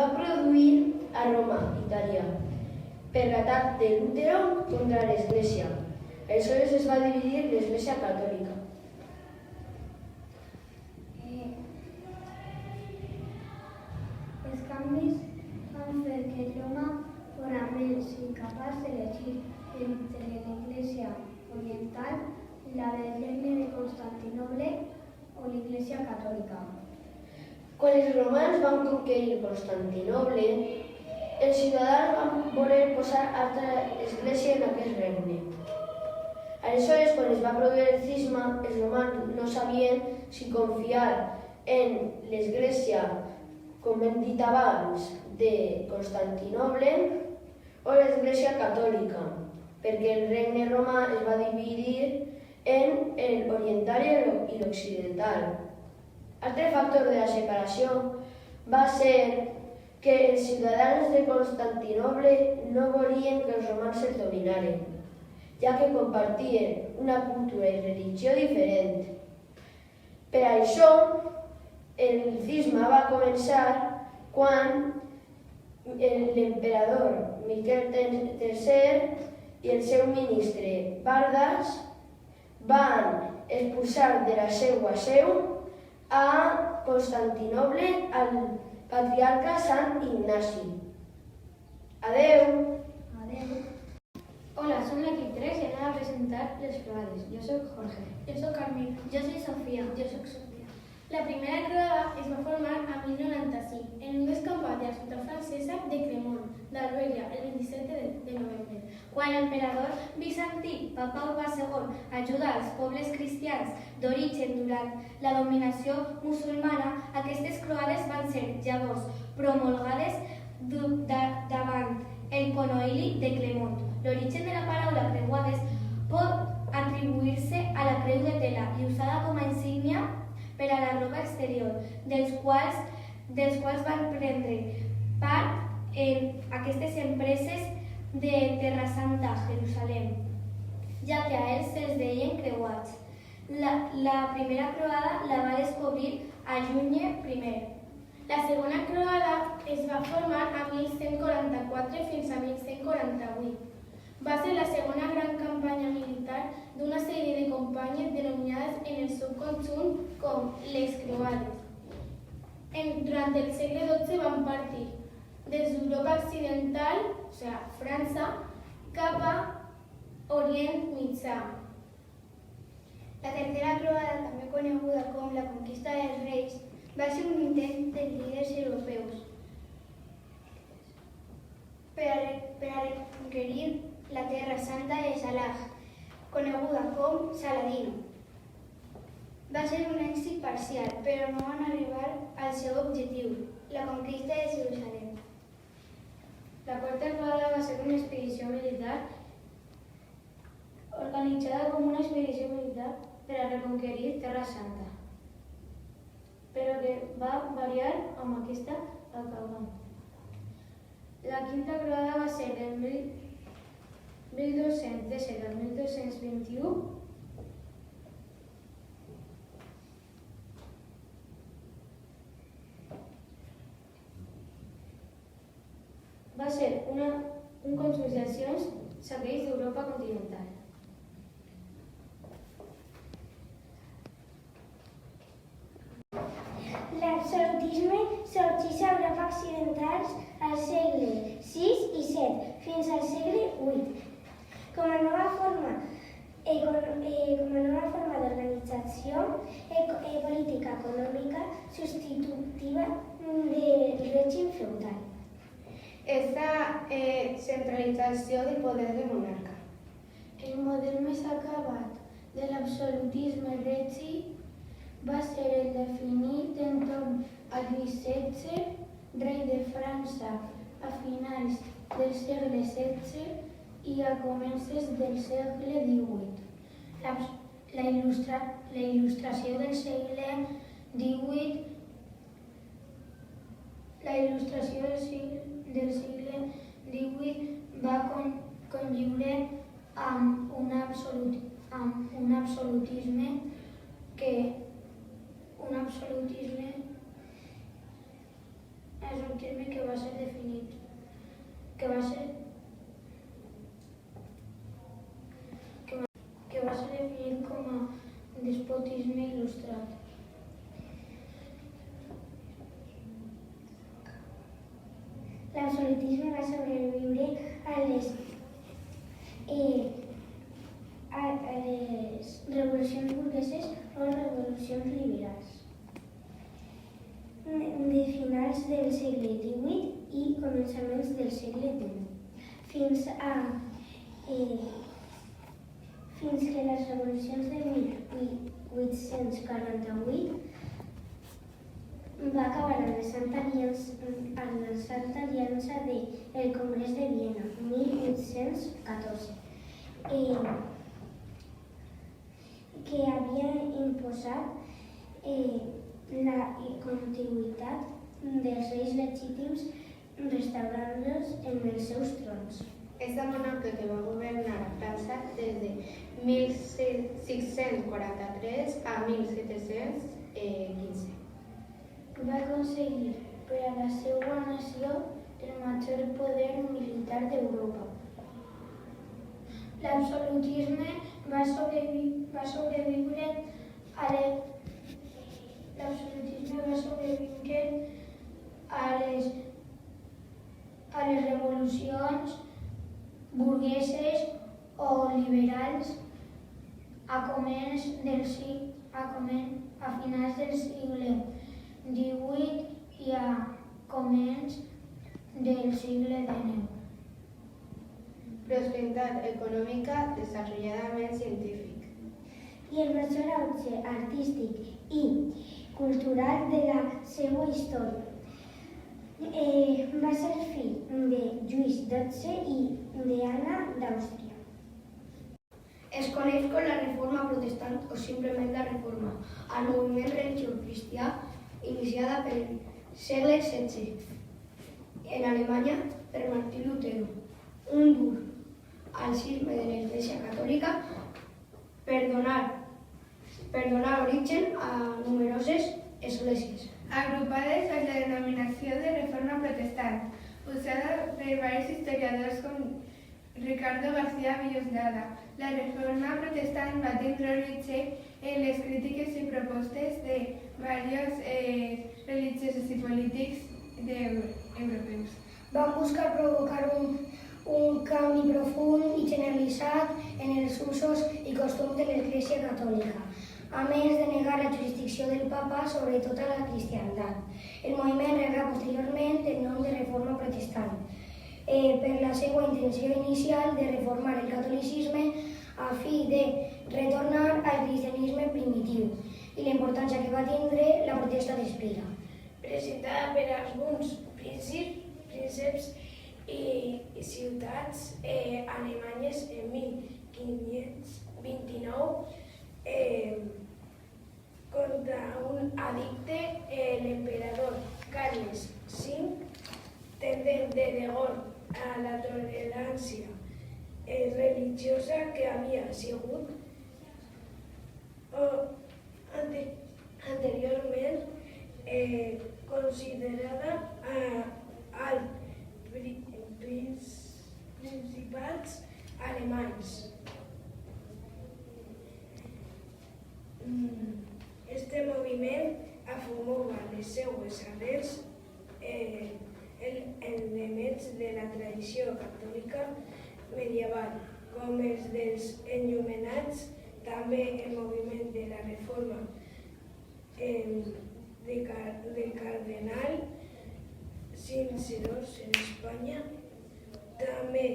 va produir a Roma, Itàlia, per l'atac de Lutero contra l'Església. Aleshores es va dividir l'Església catòlica. Els canvis van fer que Roma fora més incapaç d'elegir entre l'Església oriental, la del Regne de Constantinoble o l'Església catòlica. Quan els romans van conquerir Constantinoble, els ciutadans van voler posar altra església en aquest regne. Aleshores, quan es va produir el cisma, els romans no sabien si confiar en l'església, com hem dit abans, de Constantinoble o l'església catòlica, perquè el regne romà es va dividir en l'oriental i l'occidental. Altre factor de la separació va ser que els ciutadans de Constantinoble no volien que els romans els dominaren, ja que compartien una cultura i religió diferent. Per això, el cisma va començar quan l'emperador Miquel III i el seu ministre Bardas van expulsar de la seva seu a Constantinoble al patriarca Sant Ignasi. Adeu! Hola, som l'equip 3 i anem a presentar les croades. Jo soc Jorge. Jo soc Carmel. Jo soc Sofia. Jo soc Sofia. La primera croada es va formar a 1095 en un descampat de la ciutat francesa de Cremont, d'Albèria, el 27 de novembre, quan l'emperador bizantí Papa Urbà II ajuda als pobles cristians d'origen durant la dominació musulmana. Aquestes croades van ser llavors promulgades davant el conoili de Clemont. L'origen de la paraula creuades pot atribuir-se a la creu de tela i usada com a insígnia per a la roba exterior, dels quals van prendre part en aquestes empreses de Terra Santa, Jerusalem, ja que a ells se'ls deien creuats. La primera croada la va descobrir a Junye I. La segona croada es va formar a 1144 fins a 1148. Va ser la segona gran campanya militar d'una sèrie de campanyes denominades en el seu conjunt com les croades. Durant el segle XII van partir des d'Europa occidental, o sigui, França, cap a Orient Mitjà. La tercera croada, també coneguda com la conquista dels reis, va ser un intent dels líders europeus per a reconquerir la Terra Santa de Salah, coneguda com Saladino. Va ser un èxit parcial, però no van arribar al seu objectiu, la conquista de Jerusalem. La quarta croada va ser una expedició militar organitzada com una expedició militar per a reconquerir Terra Santa, però que va variar amb aquesta acabant. La quinta croada va ser del 1217 al 1221. Va ser un conjunt d'accions saqueig d'Europa continental. L'absolutisme sorgeix a Europa occidental al segle VI i VII fins al segle VIII. Com a nova forma d'organització política econòmica substitutiva del règim feudal. Esta centralització del poder del monarca. El model més acabat de l'absolutisme règim va ser el definit entorn al Lluís XVI, rei de França a finals del segle XVI i a comences del segle XVIII. La il·lustració del segle XVIII va conviure amb un absolutisme és un terme que va ser definit com a despotisme il·lustrat. L'absolutisme va sobreviure a les revolucions burgueses o revolucions liberals de finals del segle XVIII i començaments del segle XIX, fins que les revolucions de 1848 va acabar amb la Santa Aliança del Congrés de Viena, 1814, que havia imposat la continuïtat dels reis legítims restaurant-los en els seus trons. Esta monarca que va governar a França des de 1643 a 1715. Va aconseguir per a la seva nació el major poder militar d'Europa. L'absolutisme va sobreviure a les revolucions burgueses o liberals a finals del segle XVIII i a començaments del segle XIX. Prosperitat econòmica, desenvolupament científic. I el major auge artístic i cultural de la seva història. Va ser fill de Lluís XII i d'Anna d'Àustria. Es coneix com la Reforma Protestant o simplement la Reforma, al moviment religiós cristià iniciada pel segle XVI en Alemanya per Martí Lutero, un dur al cisma de l'Església Catòlica per donar origen a numeroses esglésies. Agrupades en la denominació de Reforma Protestant, usada per diversos historiadors com Ricardo García Villoslada. La Reforma Protestant va tindre origen en les crítiques i propostes de diversos religiosos i polítics europeus. Van buscar provocar un canvi profund i generalitzat en els usos i costums de l'Església Catòlica, a més de negar la jurisdicció del Papa sobre tota la cristiandat. El moviment rebrà posteriorment el nom de Reforma Protestant, per la seva intenció inicial de reformar el catolicisme a fi de retornar al cristianisme primitiu i la importància que va tindre la protesta d'Espira. Presentada per alguns prínceps i ciutats alemanyes en 1529 contra un addicte, l'emperador Carles V, tendent de degoll a la tolerància religiosa que havia sigut anteriorment considerada als principats alemanys. Este moviment afirmava les seues arrels elements de la tradició catòlica medieval, com els dels enllumenats, també el moviment de la Reforma del cardenal Cincérós en Espanya, també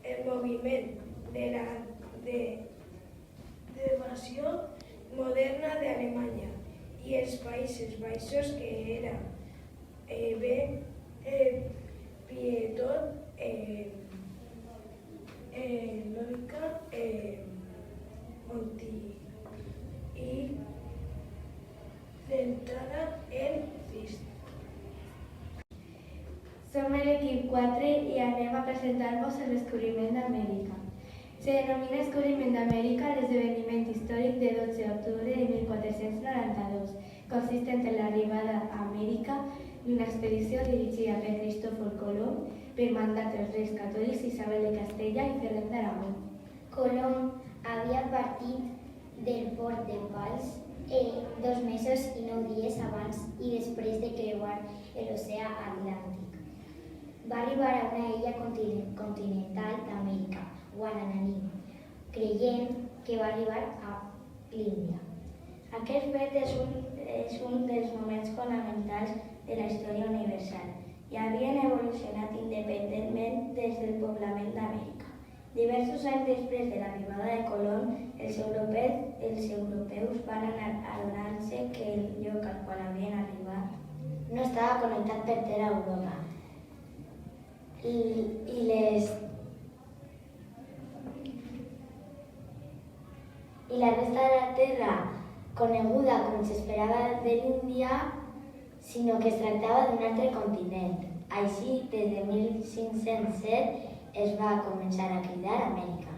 el moviment de la devació moderna d'Alemanya i els Països Baixos, que era pietot, lògica i centrada en Crist. Som l'equip 4 i anem a presentar-vos el descobriment d'Amèrica. Se denomina descobriment d'Amèrica l'esdeveniment històric de 12 d'octubre de 1492, consistent en l'arribada a Amèrica i una expedició dirigida per Cristòfor Colom per mandat dels reis catòlics Isabel de Castella i Ferran d'Aragó. Colom havia partit del port de Pals 2 mesos i 9 dies abans i després de creuar l'oceà Atlàntic. Va arribar a una illa continental d'Amèrica, Guantanamo, creient que va arribar a l'Índia. Aquest fet és un dels moments fonamentals de la història universal i havien evolucionat independentment des del poblament d'Amèrica. Diversos anys després de l'arribada de Colom, els europeus van anar adonant-se que el lloc al qual havien arribat no estava connectat per terra a Europa i la resta de la terra, coneguda com s'esperava de l'Índia, sinó que es tractava d'un altre continent. Així, des de 1507 es va començar a cridar Amèrica.